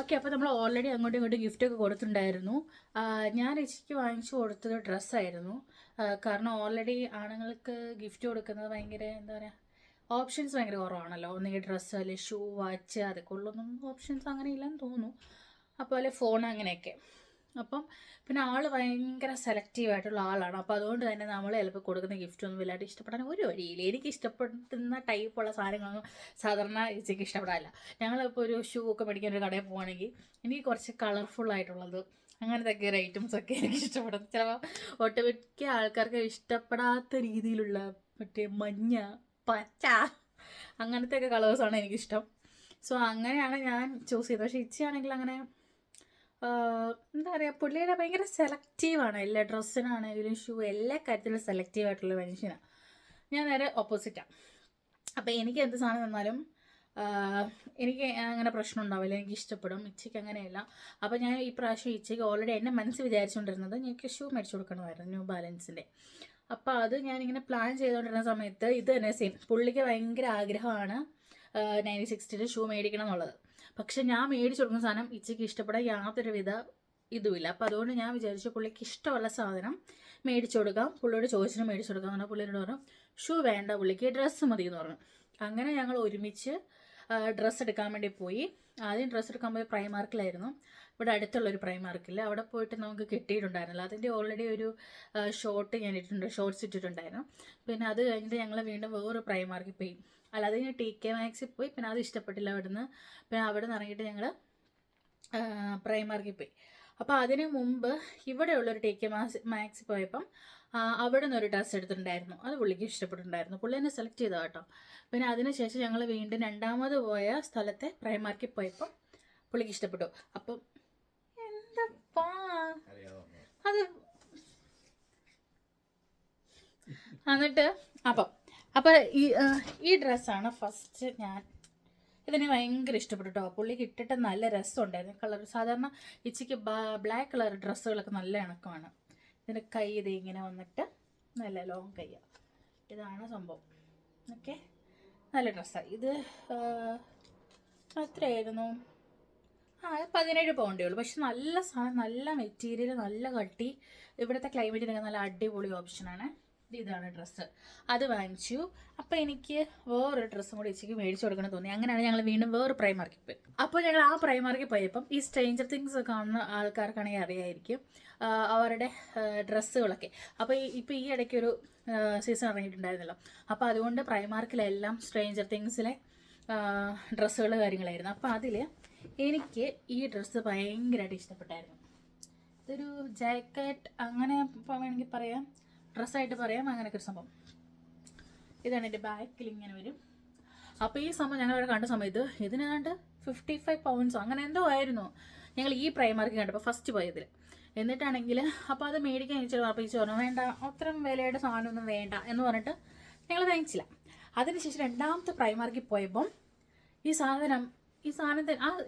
Okay, അപ്പോൾ നമ്മൾ already അങ്ങോട്ടും ഇങ്ങോട്ടും ഗിഫ്റ്റൊക്കെ കൊടുത്തിട്ടുണ്ടായിരുന്നു. ഞാൻ ചേച്ചിക്ക് വാങ്ങിച്ചു കൊടുത്തത് ഡ്രസ്സായിരുന്നു. കാരണം ഓൾറെഡി ആണുങ്ങൾക്ക് ഗിഫ്റ്റ് കൊടുക്കുന്നത് ഭയങ്കര എന്താ പറയുക, ഓപ്ഷൻസ് ഭയങ്കര കുറവാണല്ലോ. ഒന്നുകിൽ ഡ്രസ്സ് അല്ലെങ്കിൽ ഷൂ, വാച്ച്, അതൊക്കെ ഉള്ളൊന്നും ഓപ്ഷൻസ് അങ്ങനെ ഇല്ലെന്ന് തോന്നുന്നു. അപ്പോൾ അല്ലെ ഫോൺ അങ്ങനെയൊക്കെ. അപ്പം പിന്നെ ആൾ ഭയങ്കര സെലക്റ്റീവായിട്ടുള്ള ആളാണ്. അപ്പോൾ അതുകൊണ്ട് തന്നെ നമ്മൾ ചിലപ്പോൾ കൊടുക്കുന്ന ഗിഫ്റ്റ് ഒന്നും വലുതായിട്ട് ഇഷ്ടപ്പെടാൻ ഒരു വഴിയില്ല. എനിക്ക് ഇഷ്ടപ്പെടുന്ന ടൈപ്പുള്ള സാധനങ്ങളൊന്നും സാധാരണ ചേച്ചിക്ക് ഇഷ്ടപ്പെടാറില്ല. ഞങ്ങളിപ്പോൾ ഒരു ഷൂ ഒക്കെ മേടിക്കാൻ ഒരു കടയിൽ പോവുകയാണെങ്കിൽ എനിക്ക് കുറച്ച് കളർഫുള്ളായിട്ടുള്ളത് അങ്ങനത്തെ ഒക്കെ ഒരു ഐറ്റംസൊക്കെ എനിക്ക് ഇഷ്ടപ്പെടും. ചിലപ്പോൾ ഒട്ടുമിക്ക ആൾക്കാർക്ക് ഇഷ്ടപ്പെടാത്ത രീതിയിലുള്ള മറ്റേ മഞ്ഞ, പച്ച, അങ്ങനത്തെ ഒക്കെ കളേഴ്സാണ് എനിക്കിഷ്ടം. സോ അങ്ങനെയാണ് ഞാൻ ചൂസ് ചെയ്തത്. പക്ഷേ ഇച്ചയാണെങ്കിൽ അങ്ങനെ എന്താ പറയുക, പുള്ളിയുടെ ഭയങ്കര സെലക്റ്റീവാണ്. എല്ലാ ഡ്രസ്സിനാണെങ്കിലും ഷൂ, എല്ലാ കാര്യത്തിലും സെലക്റ്റീവായിട്ടുള്ള മനുഷ്യനാണ്. ഞാൻ നേരെ ഓപ്പോസിറ്റാണ്. അപ്പോൾ എനിക്ക് എന്ത് സാധനം തന്നാലും എനിക്ക് അങ്ങനെ പ്രശ്നം ഉണ്ടാവില്ല, എനിക്ക് ഇഷ്ടപ്പെടും. ഇച്ചയ്ക്ക് അങ്ങനെയല്ല. അപ്പോൾ ഞാൻ ഈ പ്രാവശ്യം ഇച്ചയ്ക്ക് ഓൾറെഡി എന്നെ മനസ്സിൽ വിചാരിച്ചുകൊണ്ടിരുന്നത് എനിക്ക് ഷൂ മേടിച്ചു കൊടുക്കണമായിരുന്നു, ന്യൂ ബാലൻസിൻ്റെ. അപ്പോൾ അത് ഞാനിങ്ങനെ പ്ലാൻ ചെയ്തുകൊണ്ടിരുന്ന സമയത്ത് ഇത് തന്നെ സെയിം, പുള്ളിക്ക് ഭയങ്കര ആഗ്രഹമാണ് 960 ഷൂ മേടിക്കണം എന്നുള്ളത്. പക്ഷെ ഞാൻ മേടിച്ചു കൊടുക്കുന്ന സാധനം ഇച്ചയ്ക്ക് ഇഷ്ടപ്പെടാൻ യാതൊരുവിധ ഇതുമില്ല. അപ്പോൾ അതുകൊണ്ട് ഞാൻ വിചാരിച്ചു പുള്ളിക്ക് ഇഷ്ടമുള്ള സാധനം മേടിച്ചു കൊടുക്കാം. പുള്ളിയോട് ചോദിച്ചിട്ട് മേടിച്ചു കൊടുക്കാം എന്ന് പറഞ്ഞാൽ പുള്ളിയോട് പറഞ്ഞു ഷൂ വേണ്ട, പുള്ളിക്ക് ഡ്രസ്സ് മതി എന്ന് പറഞ്ഞു. അങ്ങനെ ഞങ്ങൾ ഒരുമിച്ച് ഡ്രസ്സ് എടുക്കാൻ വേണ്ടി പോയി. ആദ്യം ഡ്രസ്സ് എടുക്കാൻ പോയി പ്രൈമാർക്കിലായിരുന്നു. ഇവിടെ അടുത്തുള്ളൊരു പ്രൈമാർക്കിൽ അവിടെ പോയിട്ട് നമുക്ക് കിട്ടിയിട്ടുണ്ടായിരുന്നില്ല. അതിൻ്റെ ഓൾറെഡി ഒരു ഷോർട്ട് ഞാൻ ഇട്ടിട്ടുണ്ട്, ഷോർട്ട്സ് ഇട്ടിട്ടുണ്ടായിരുന്നു. പിന്നെ അത് കഴിഞ്ഞിട്ട് ഞങ്ങൾ വീണ്ടും വേറൊരു പ്രൈമാർക്കിൽ പോയി. അല്ലാതെ ഞാൻ TK മാക്സിൽ പോയി. പിന്നെ അത് ഇഷ്ടപ്പെട്ടില്ല അവിടുന്ന്. പിന്നെ അവിടെ നിന്ന് ഇറങ്ങിയിട്ട് ഞങ്ങൾ പ്രൈമാർക്കിൽ പോയി. അപ്പോൾ അതിന് മുമ്പ് ഇവിടെയുള്ളൊരു TK മാക്സിൽ പോയപ്പം അവിടെ നിന്ന് ഒരു ഡ്രസ്സ് എടുത്തിട്ടുണ്ടായിരുന്നു. അത് പുള്ളിക്ക് ഇഷ്ടപ്പെട്ടിട്ടുണ്ടായിരുന്നു. പുള്ളി എന്നെ സെലക്ട് ചെയ്തതാണ് കേട്ടോ. പിന്നെ അതിനുശേഷം ഞങ്ങൾ വീണ്ടും രണ്ടാമത് പോയ സ്ഥലത്തെ പ്രൈമാർക്കിൽ പോയപ്പം പുള്ളിക്ക് ഇഷ്ടപ്പെട്ടു. അപ്പം എന്താ അത് എന്നിട്ട് അപ്പം ഈ ഡ്രസ്സാണ് ഫസ്റ്റ് ഇതിന് ഭയങ്കര ഇഷ്ടപ്പെട്ടു കേട്ടോ. പുള്ളിക്ക് ഇട്ടിട്ട് നല്ല രസമുണ്ടായിരുന്നു. കളർ സാധാരണ ഇച്ചിക്ക് ബ്ലാക്ക് കളർ ഡ്രസ്സുകളൊക്കെ നല്ല ഇണക്കമാണ്. ഇതിൻ്റെ കൈ ഇത് ഇങ്ങനെ വന്നിട്ട് നല്ല ലോങ് കൈയാണ്. ഇതാണ് സംഭവം. ഓക്കെ, നല്ല ഡ്രസ്സാണ് ഇത്. എത്രയായിരുന്നു? 17 പൗണ്ടേ ഉള്ളൂ. പക്ഷെ നല്ല സാധനം, നല്ല മെറ്റീരിയൽ, നല്ല കട്ടി. ഇവിടുത്തെ ക്ലൈമറ്റിനൊക്കെ നല്ല അടിപൊളി ഓപ്ഷനാണ്. ഇതാണ് ഡ്രസ്സ്. അത് വാങ്ങിച്ചു. അപ്പോൾ എനിക്ക് വേറൊരു ഡ്രസ്സും കൂടി ഇച്ചിക്ക് മേടിച്ചു കൊടുക്കണം തോന്നി. അങ്ങനെയാണ് ഞങ്ങൾ വീണ്ടും വേറെ പ്രൈമാർക്കിൽ പോയി. അപ്പോൾ ഞങ്ങൾ ആ പ്രൈമാർക്കിൽ പോയപ്പം ഈ സ്ട്രേഞ്ചർ തിങ്സ് കാണുന്ന ആൾക്കാർക്കാണെങ്കിൽ അറിയായിരിക്കും അവരുടെ ഡ്രസ്സുകളൊക്കെ. അപ്പോൾ ഇപ്പോൾ ഈ ഇടയ്ക്കൊരു സീസൺ ഇറങ്ങിയിട്ടുണ്ടായിരുന്നല്ലോ. അപ്പോൾ അതുകൊണ്ട് പ്രൈമാർക്കിലെല്ലാം സ്ട്രേഞ്ചർ തിങ്സിലെ ഡ്രസ്സുകൾ കാര്യങ്ങളായിരുന്നു. അപ്പോൾ അതിൽ എനിക്ക് ഈ ഡ്രസ്സ് ഭയങ്കരമായിട്ട് ഇഷ്ടപ്പെട്ടായിരുന്നു. ഇതൊരു ജാക്കറ്റ് അങ്ങനെ വേണമെങ്കിൽ പറയാം, ഡ്രസ്സായിട്ട് പറയാം, അങ്ങനെയൊക്കെ ഒരു സംഭവം. ഇതാണ് എൻ്റെ ബാക്കിൽ ഇങ്ങനെ വരും. അപ്പോൾ ഈ സംഭവം ഞങ്ങളിവിടെ കണ്ട സമയത്ത് ഇതിനാണ്ട് 55 പൗണ്ട്സോ അങ്ങനെ എന്തോ ആയിരുന്നു ഞങ്ങൾ ഈ പ്രൈമാർക്ക് കണ്ടപ്പോൾ ഫസ്റ്റ് പോയതിൽ. എന്നിട്ടാണെങ്കിൽ അപ്പോൾ അത് മേടിക്കാൻ ചോദിച്ചാൽ ഉറപ്പിച്ച് പറഞ്ഞു വേണ്ട, അത്രയും വിലയുടെ സാധനമൊന്നും വേണ്ട എന്ന് പറഞ്ഞിട്ട് ഞങ്ങൾ വാങ്ങിച്ചില്ല. അതിനുശേഷം രണ്ടാമത്തെ പ്രൈമാർക്കിൽ പോയപ്പം ഈ സാധനത്തിന്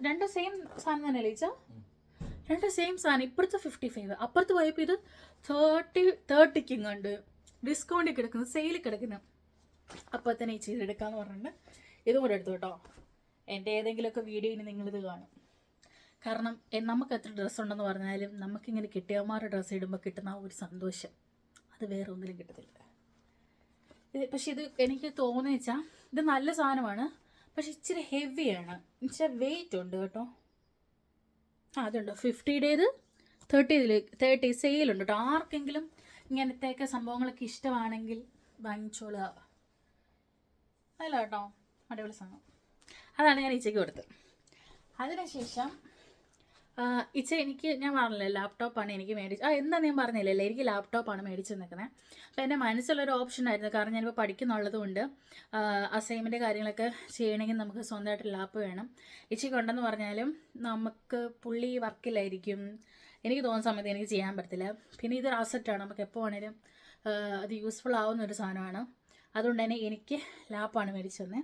രണ്ട് സെയിം സാധനം തന്നെ ലയിച്ച രണ്ട് സെയിം സാധനം. ഇപ്പുറത്ത് 55, അപ്പുറത്ത് പോയപ്പോൾ ഇത് 30ക്ക് ഇങ്ങോട്ട് ഡിസ്കൗണ്ടിൽ കിടക്കുന്നു, സെയിൽ കിടക്കുന്നു. അപ്പോൾ തന്നെ ഈ ചെയ്തെടുക്കാമെന്ന് പറഞ്ഞിട്ട് ഇതും കൂടെ എടുത്തു കേട്ടോ. എൻ്റെ ഏതെങ്കിലുമൊക്കെ വീഡിയോയിൽ നിങ്ങളിത് കാണും. കാരണം നമുക്ക് എത്ര ഡ്രസ്സ് ഉണ്ടെന്ന് പറഞ്ഞാലും നമുക്കിങ്ങനെ കിട്ടിയമാരുടെ ഡ്രസ്സ് ഇടുമ്പോൾ കിട്ടുന്ന ഒരു സന്തോഷം അത് വേറെ ഒന്നിലും കിട്ടത്തില്ല. പക്ഷെ ഇത് എനിക്ക് തോന്നുന്നു വെച്ചാൽ ഇത് നല്ല സാധനമാണ്, പക്ഷെ ഇച്ചിരി ഹെവിയാണ്. എന്നുവെച്ചാൽ വെയിറ്റ് ഉണ്ട് കേട്ടോ. അതുണ്ട് 50-ടേത് 30 സെയിലുണ്ട് കേട്ടോ. ആർക്കെങ്കിലും ഇങ്ങനത്തെയൊക്കെ സംഭവങ്ങളൊക്കെ ഇഷ്ടമാണെങ്കിൽ വാങ്ങിച്ചോളുക. അല്ല കേട്ടോ, അടിപൊളി സംഭവം. അതാണ് ഞാൻ ഇച്ചയ്ക്ക് കൊടുത്തത്. അതിനുശേഷം എനിക്ക് ഞാൻ പറഞ്ഞില്ലേ ലാപ്ടോപ്പാണ് എനിക്ക് എന്താണെന്ന് ഞാൻ പറഞ്ഞില്ലല്ലേ, എനിക്ക് ലാപ്ടോപ്പാണ് മേടിച്ച് നിൽക്കുന്നത്. അപ്പോൾ എൻ്റെ മനസ്സിലൊരു ഓപ്ഷൻ ആയിരുന്നു. കാരണം ഞാനിപ്പോൾ പഠിക്കുന്നുള്ളത് കൊണ്ട് അസൈൻമെൻറ്റ് കാര്യങ്ങളൊക്കെ ചെയ്യണമെങ്കിൽ നമുക്ക് സ്വന്തമായിട്ട് ലാപ്പ് വേണം. ഇച്ചിക്ക് ഉണ്ടെന്ന് പറഞ്ഞാലും നമുക്ക് പുള്ളി വർക്കിലായിരിക്കും, എനിക്ക് തോന്നുന്ന സമയത്ത് എനിക്ക് ചെയ്യാൻ പറ്റത്തില്ല. പിന്നെ ഇതൊരു അസറ്റാണ്, നമുക്ക് എപ്പോൾ വേണേലും അത് യൂസ്ഫുൾ ആവുന്ന ഒരു സാധനമാണ്. അതുകൊണ്ട് തന്നെ എനിക്ക് ലാപ്പാണ് മേടിച്ചു തന്നെ.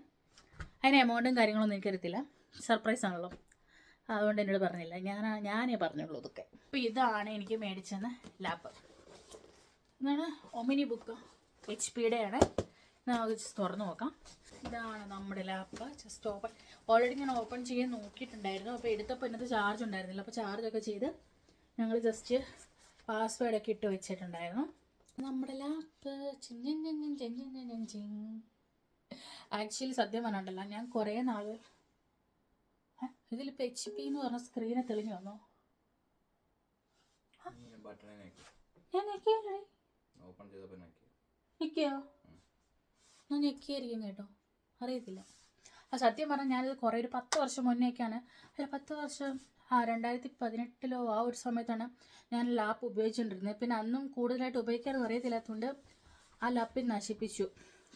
അതിന് എമൗണ്ടും കാര്യങ്ങളൊന്നും എനിക്കറിയത്തില്ല, സർപ്രൈസ് ആണല്ലോ. അതുകൊണ്ട് എന്നോട് പറഞ്ഞില്ല, ഞാനേ പറഞ്ഞുള്ളൂ ഇതൊക്കെ. അപ്പോൾ ഇതാണ് എനിക്ക് മേടിച്ചെന്ന് ലാപ്പ്. ഇതാണ് ഒമിനി ബുക്ക്, HP യുടെ ആണ്. നമുക്ക് തുറന്നു നോക്കാം. ഇതാണ് നമ്മുടെ ലാപ്പ്. ജസ്റ്റ് ഓപ്പൺ, ഓൾറെഡി ഞാൻ ഓപ്പൺ ചെയ്യാൻ നോക്കിയിട്ടുണ്ടായിരുന്നു. അപ്പോൾ എടുത്തപ്പോൾ ഇന്നത്തെ ചാർജ് ഉണ്ടായിരുന്നില്ല. അപ്പോൾ ചാർജൊക്കെ ചെയ്ത് ഞങ്ങൾ ജസ്റ്റ് പാസ്വേഡൊക്കെ ഇട്ട് വെച്ചിട്ടുണ്ടായിരുന്നു. നമ്മുടെ ലാപ്പ് ആക്ച്വലി സത്യം പറഞ്ഞിട്ടല്ല, ഞാൻ കുറേ നാൾ ഇതിലിപ്പോൾ HP എന്ന് പറഞ്ഞ സ്ക്രീനെ തെളിഞ്ഞു വന്നോ? ഞാൻ ഞെക്കിയല്ലേ? ഞെക്കിയോ? ഞാൻ ഞെക്കിയായിരിക്കും കേട്ടോ, അറിയത്തില്ല. ആ സത്യം പറഞ്ഞാൽ ഞാനിത് കുറേ ഒരു 10 വർഷം മുന്നേക്കാണ്, അല്ല 10 വർഷം 2018 ആ ഒരു സമയത്താണ് ഞാൻ ലാപ്പ് ഉപയോഗിച്ചുകൊണ്ടിരുന്നത്. പിന്നെ അന്നും കൂടുതലായിട്ട് ഉപയോഗിക്കാതെ അറിയത്തില്ലാത്തതുകൊണ്ട് ആ ലാപ്പിൽ നശിപ്പിച്ചു.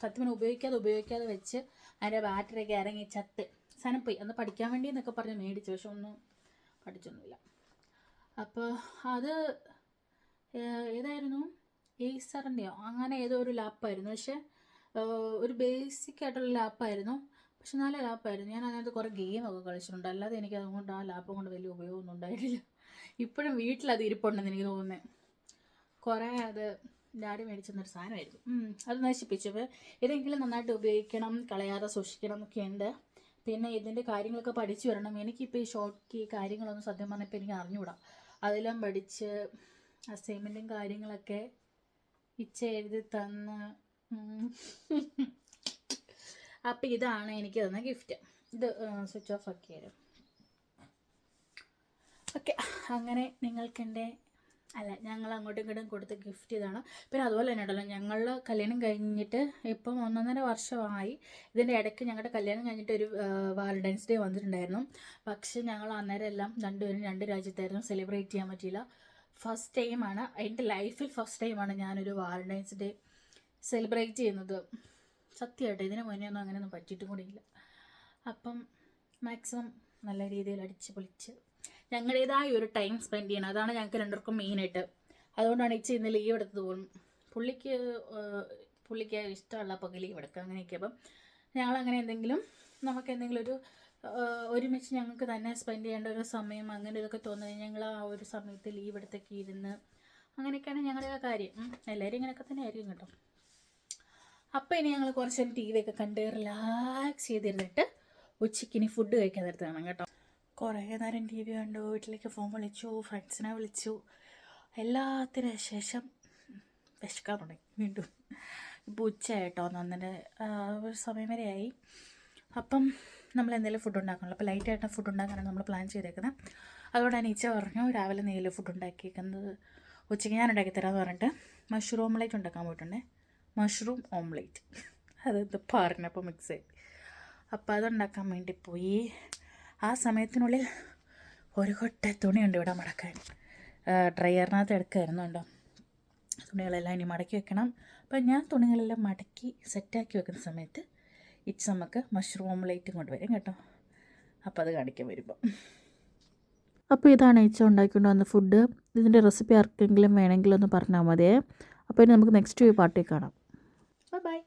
സത്യം ഉപയോഗിക്കാതെ വെച്ച് അതിൻ്റെ ബാറ്ററിയൊക്കെ ഇറങ്ങി ചത്ത് സാധനം പോയി. അന്ന് പഠിക്കാൻ വേണ്ടി എന്നൊക്കെ പറഞ്ഞ് മേടിച്ചു, പക്ഷെ ഒന്നും പഠിച്ചൊന്നുമില്ല. അപ്പോൾ അത് ഏതായിരുന്നു, ഏസറിൻ്റെയോ അങ്ങനെ ഏതോ ഒരു ലാപ്പായിരുന്നു. പക്ഷേ ഒരു ബേസിക് ആയിട്ടുള്ള ലാപ്പായിരുന്നു, പക്ഷെ നല്ല ലാപ്പായിരുന്നു. ഞാൻ അതിനകത്ത് കുറേ ഗെയിമൊക്കെ കളിച്ചിട്ടുണ്ട്. അല്ലാതെ എനിക്ക് അതുകൊണ്ട് ആ ലാപ്പ് കൊണ്ട് വലിയ ഉപയോഗമൊന്നും ഉണ്ടായിട്ടില്ല. ഇപ്പോഴും വീട്ടിലത് ഇരിപ്പുണ്ടെന്ന് എനിക്ക് തോന്നുന്നത്. കുറേ അത് ഡാഡി മേടിച്ചെന്നൊരു സാധനമായിരുന്നു. അത് നശിപ്പിച്ചു. അപ്പോൾ ഇതെങ്കിലും നന്നായിട്ട് ഉപയോഗിക്കണം, കളയാതെ സൂക്ഷിക്കണം എന്നൊക്കെയുണ്ട്. പിന്നെ ഇതിൻ്റെ കാര്യങ്ങളൊക്കെ പഠിച്ചു വരണം. എനിക്കിപ്പോൾ ഈ ഷോർട്ട് കീ കാര്യങ്ങളൊന്നും സത്യം പറഞ്ഞപ്പോൾ എനിക്ക് അറിഞ്ഞുകൂടാ. അതെല്ലാം പഠിച്ച് അസൈൻമെൻറ്റും കാര്യങ്ങളൊക്കെ എഴുതി തന്ന്. അപ്പം ഇതാണ് എനിക്ക് തന്ന ഗിഫ്റ്റ്. ഇത് സ്വിച്ച് ഓഫ് ആക്കിയാലും ഓക്കെ. അങ്ങനെ നിങ്ങൾക്കെൻ്റെ ഞങ്ങൾ അങ്ങോട്ടും ഇങ്ങോട്ടും കൊടുത്ത ഗിഫ്റ്റ് ഇതാണ്. പിന്നെ അതുപോലെ തന്നെ ഉണ്ടല്ലോ, ഞങ്ങളുടെ കല്യാണം കഴിഞ്ഞിട്ട് ഇപ്പം 1.5 വർഷമായി. ഇതിൻ്റെ ഇടയ്ക്ക് ഞങ്ങളുടെ കല്യാണം കഴിഞ്ഞിട്ട് ഒരു വാലൻറ്റൈൻസ് ഡേ വന്നിട്ടുണ്ടായിരുന്നു. പക്ഷെ ഞങ്ങൾ അന്നേരം എല്ലാം രണ്ടുപേരും 2 രാജ്യത്തായിരുന്നു, സെലിബ്രേറ്റ് ചെയ്യാൻ പറ്റിയില്ല. ഫസ്റ്റ് ടൈമാണ് എൻ്റെ ലൈഫിൽ, ഫസ്റ്റ് ടൈമാണ് ഞാനൊരു വാലൻറ്റൈൻസ് ഡേ സെലിബ്രേറ്റ് ചെയ്യുന്നത്. സത്യമായിട്ട് ഇതിന് മുന്നേ ഒന്നും അങ്ങനെയൊന്നും പറ്റിയിട്ടും കൂടിയില്ല. അപ്പം മാക്സിമം നല്ല രീതിയിൽ അടിച്ച് പൊളിച്ച് ഞങ്ങളുടേതായ ഒരു ടൈം സ്പെൻഡ് ചെയ്യണം. അതാണ് ഞങ്ങൾക്ക് രണ്ടുപേർക്കും മെയിനായിട്ട്. അതുകൊണ്ടാണ് ഇന്ന് ലീവ് എടുത്തത് പോലും. പുള്ളിക്ക് ഇഷ്ടമുള്ളപ്പോൾ ലീവ് എടുക്കുക അങ്ങനെയൊക്കെ. അപ്പം ഞങ്ങളങ്ങനെ നമുക്ക് എന്തെങ്കിലും ഒരു ഒരുമിച്ച് ഞങ്ങൾക്ക് തന്നെ സ്പെൻഡ് ചെയ്യേണ്ട ഒരു സമയം അങ്ങനെ ഇതൊക്കെ തോന്നുന്നത് ഞങ്ങൾ ആ ഒരു സമയത്ത് ലീവ് എടുത്തൊക്കെ ഇരുന്ന് അങ്ങനെയൊക്കെയാണ് ഞങ്ങളുടെ കാര്യം. എല്ലാവരും ഇങ്ങനെയൊക്കെ തന്നെ ആയിരിക്കും കേട്ടോ. അപ്പോൾ ഇനി ഞങ്ങൾ കുറച്ച് TV ഒക്കെ കണ്ട് റിലാക്സ് ചെയ്തിരുന്നിട്ട് ഉച്ചയ്ക്ക് ഇനി ഫുഡ് കഴിക്കാൻ നേരത്ത് കാണാം കേട്ടോ. കുറേ നേരം TV കണ്ടു, വീട്ടിലേക്ക് ഫോൺ വിളിച്ചു, ഫ്രണ്ട്സിനെ വിളിച്ചു. എല്ലാത്തിനു ശേഷം വിശക്കാൻ തുടങ്ങി വീണ്ടും. ഇപ്പോൾ ഉച്ചയായിട്ടോ, 1:30 ഒരു സമയം വരെയായി. അപ്പം നമ്മൾ എന്തെങ്കിലും ഫുഡ് ഉണ്ടാക്കണമല്ലോ. അപ്പോൾ ലൈറ്റായിട്ട് ഫുഡ് ഉണ്ടാക്കാനാണ് നമ്മൾ പ്ലാൻ ചെയ്തേക്കുന്നത്. അതുകൊണ്ട് അനീച്ച പറഞ്ഞു രാവിലെ നെയ്യിൽ ഫുഡ് ഉണ്ടാക്കിയേക്കുന്നത് ഉച്ചയ്ക്ക് ഞാൻ ഉണ്ടാക്കി തരാമെന്ന് പറഞ്ഞിട്ട് മഷ്റൂം ഓംലേറ്റ് ഉണ്ടാക്കാൻ പോയിട്ടുണ്ടേ. മഷ്റൂം ഓംലേറ്റ് അതെന്ത് പറഞ്ഞപ്പോൾ മിക്സ് ആയി. അപ്പോൾ അതുണ്ടാക്കാൻ വേണ്ടി പോയി. ആ സമയത്തിനുള്ളിൽ ഒരു കൊട്ട തുണിയുണ്ട് ഇവിടെ മടക്കാൻ. ഡ്രയറിനകത്ത് എടുക്കുമായിരുന്നു കേട്ടോ. തുണികളെല്ലാം ഇനി മടക്കി വെക്കണം. അപ്പോൾ ഞാൻ തുണികളെല്ലാം മടക്കി സെറ്റാക്കി വെക്കുന്ന സമയത്ത് നമുക്ക് മഷ്റൂം ഓംലേറ്റും കൊണ്ടുവരും കേട്ടോ. അപ്പോൾ അത് കാണിക്കാൻ വരുമ്പോൾ. അപ്പോൾ ഇതാണ് ഉണ്ടാക്കിക്കൊണ്ട് വന്ന ഫുഡ്. ഇതിൻ്റെ റെസിപ്പി ആർക്കെങ്കിലും വേണമെങ്കിൽ ഒന്ന് പറഞ്ഞാൽ മതിയേ. അപ്പോൾ ഇനി നമുക്ക് നെക്സ്റ്റ് പാർട്ടിൽ കാണാം. ബൈ.